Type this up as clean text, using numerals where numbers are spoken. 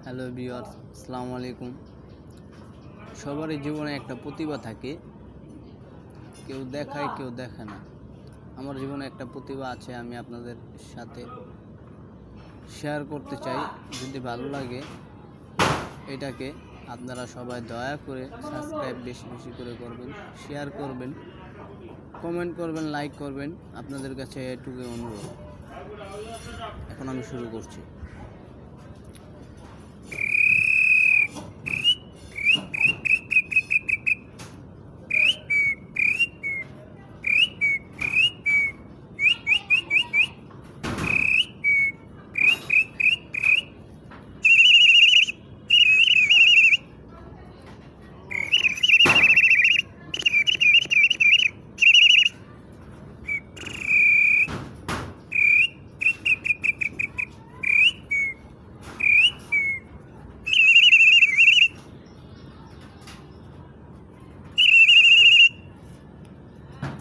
Hello viewers, আসসালামু আলাইকুম। সবারই জীবনে একটা প্রতিভা থাকে, কেউ দেখায় কেউ দেখে না। আমার জীবনে একটা প্রতিভা আছে, আমি আপনাদের সাথে শেয়ার করতে চাই। যদি ভালো লাগে এটাকে আপনারা সবাই দয়া করে সাবস্ক্রাইব বেশি বেশি করে করবেন, শেয়ার করবেন, কমেন্ট করবেন, লাইক করবেন। আপনাদের কাছে এটুকু অনুরোধ। এখন আমি শুরু করছি।